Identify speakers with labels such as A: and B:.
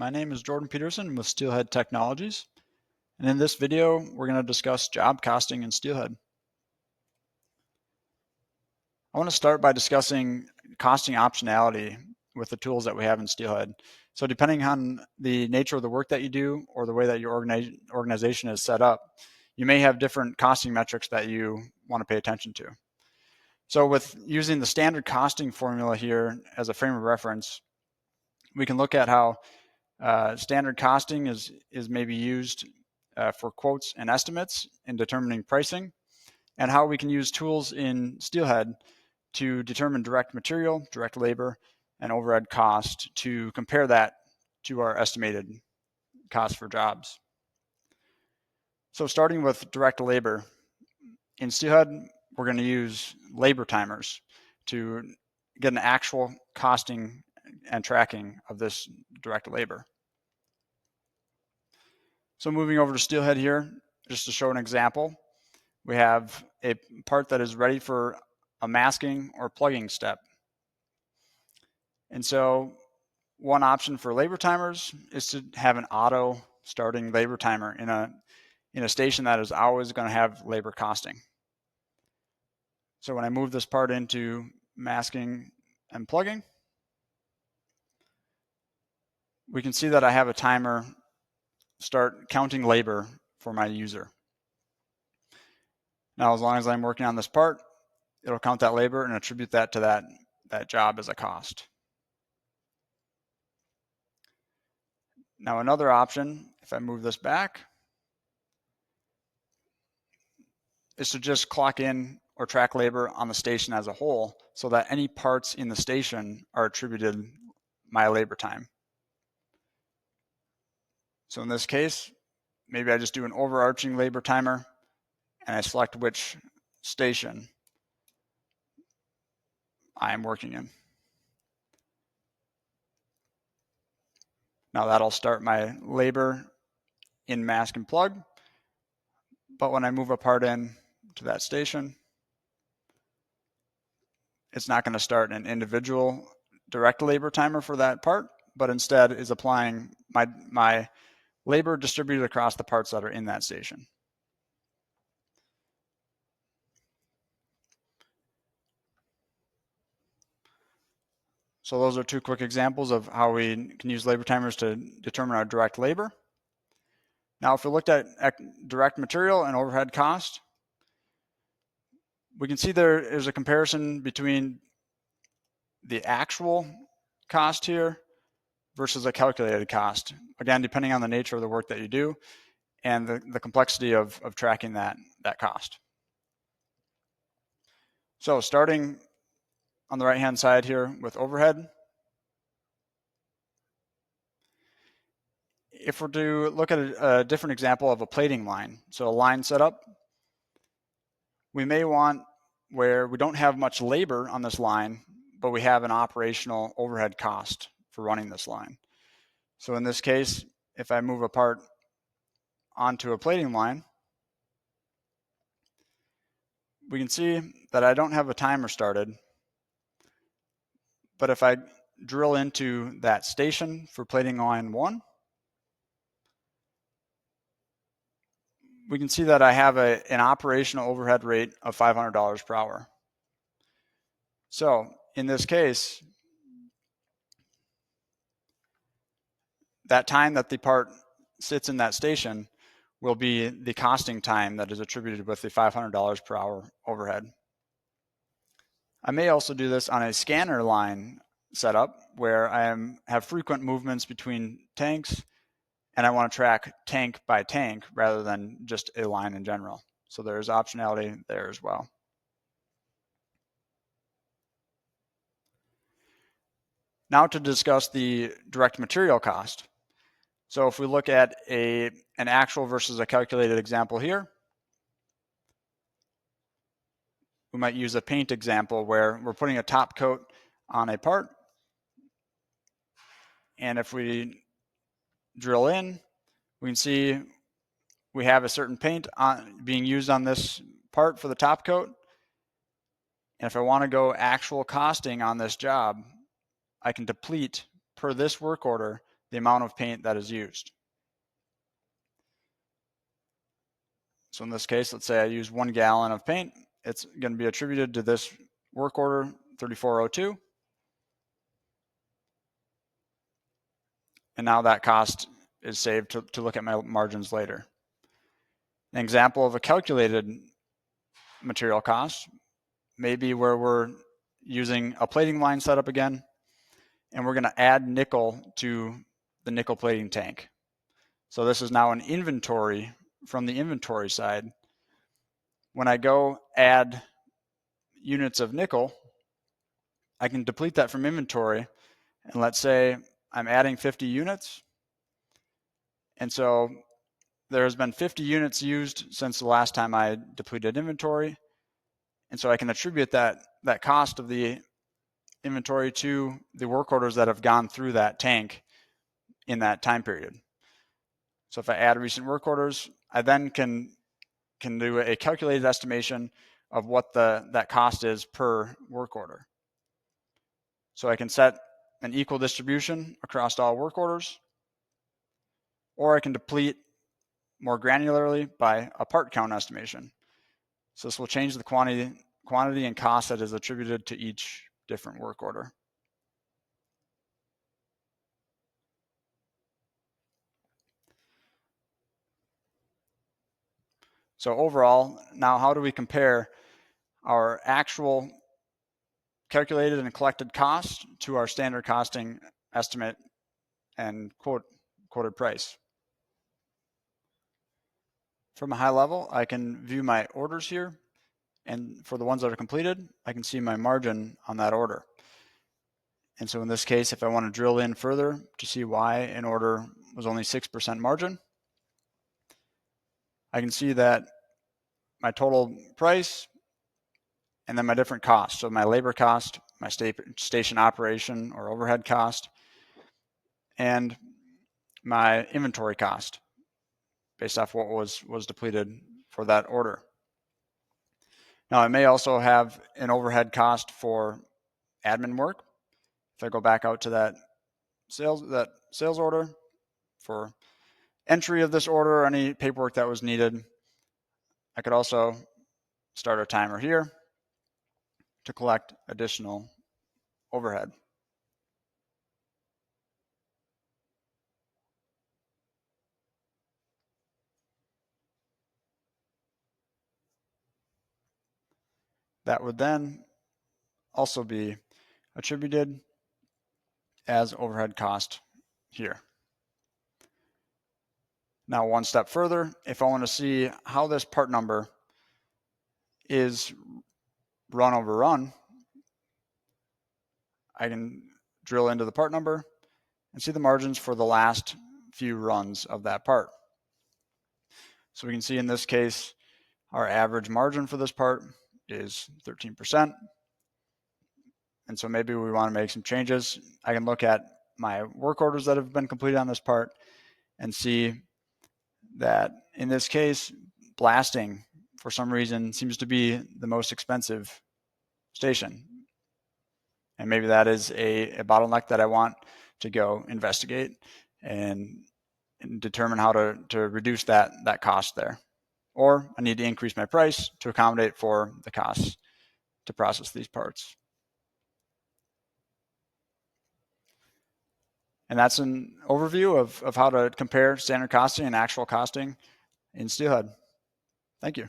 A: My name is Jordan Peterson with Steelhead Technologies, and in this video we're going to discuss job costing in Steelhead. I want to start by discussing costing optionality with the tools that we have in Steelhead. So depending on the nature of the work that you do or the way that your organization is set up, you may have different costing metrics that you want to pay attention to. So with using the standard costing formula here as a frame of reference, we can look at how standard costing is maybe used for quotes and estimates in determining pricing, and how we can use tools in Steelhead to determine direct material, direct labor, and overhead cost to compare that to our estimated cost for jobs. So starting with direct labor, in Steelhead, we're going to use labor timers to get an actual costing and tracking of this direct labor. So moving over to Steelhead here, just to show an example, we have a part that is ready for a masking or plugging step. And so one option for labor timers is to have an auto starting labor timer in a station that is always going to have labor costing. So when I move this part into masking and plugging, we can see that I have a timer start counting labor for my user. Now, as long as I'm working on this part, it'll count that labor and attribute that to that job as a cost. Now, another option, if I move this back, is to just clock in or track labor on the station as a whole so that any parts in the station are attributed my labor time. So in this case, maybe I just do an overarching labor timer and I select which station I am working in. Now that'll start my labor in mask and plug, but when I move a part in to that station, it's not going to start an individual direct labor timer for that part, but instead is applying my labor distributed across the parts that are in that station. So those are two quick examples of how we can use labor timers to determine our direct labor. Now, if we looked at direct material and overhead cost, we can see there is a comparison between the actual cost here versus a calculated cost. Again, depending on the nature of the work that you do and the complexity of tracking that cost. So starting on the right-hand side here with overhead, if we're to look at a different example of a plating line, so a line setup, we may want where we don't have much labor on this line, but we have an operational overhead cost for running this line. So in this case, if I move a part onto a plating line, we can see that I don't have a timer started, but if I drill into that station for plating line 1, we can see that I have an operational overhead rate of $500 per hour. So in this case, that time that the part sits in that station will be the costing time that is attributed with the $500 per hour overhead. I may also do this on a scanner line setup where I have frequent movements between tanks and I want to track tank by tank rather than just a line in general. So there's optionality there as well. Now to discuss the direct material cost. So if we look at an actual versus a calculated example here, we might use a paint example where we're putting a top coat on a part. And if we drill in, we can see we have a certain paint being used on this part for the top coat. And if I want to go actual costing on this job, I can deplete per this work order the amount of paint that is used. So in this case, let's say I use 1 gallon of paint. It's going to be attributed to this work order 3402. And now that cost is saved to look at my margins later. An example of a calculated material cost may be where we're using a plating line setup again, and we're going to add nickel to the nickel plating tank. So this is now an inventory from the inventory side. When I go add units of nickel, I can deplete that from inventory. And let's say I'm adding 50 units. And so there's been 50 units used since the last time I depleted inventory. And so I can attribute that cost of the inventory to the work orders that have gone through that tank in that time period. So if I add recent work orders, I then can do a calculated estimation of what that cost is per work order. So I can set an equal distribution across all work orders, or I can deplete more granularly by a part count estimation. So this will change the quantity and cost that is attributed to each different work order. So overall, now how do we compare our actual calculated and collected cost to our standard costing estimate and quoted price? From a high level, I can view my orders here, and for the ones that are completed, I can see my margin on that order. And so in this case, if I want to drill in further to see why an order was only 6% margin, I can see that my total price and then my different costs. So my labor cost, my station operation or overhead cost, and my inventory cost based off what was depleted for that order. Now I may also have an overhead cost for admin work. If I go back out to that sales order for entry of this order or any paperwork that was needed, I could also start a timer here to collect additional overhead. That would then also be attributed as overhead cost here. Now one step further, if I want to see how this part number is run over run, I can drill into the part number and see the margins for the last few runs of that part. So we can see in this case, our average margin for this part is 13%. And so maybe we want to make some changes. I can look at my work orders that have been completed on this part and see that in this case, blasting for some reason seems to be the most expensive station. And maybe that is a bottleneck that I want to go investigate and determine how to reduce that cost there. Or I need to increase my price to accommodate for the costs to process these parts. And that's an overview of how to compare standard costing and actual costing in Steelhead. Thank you.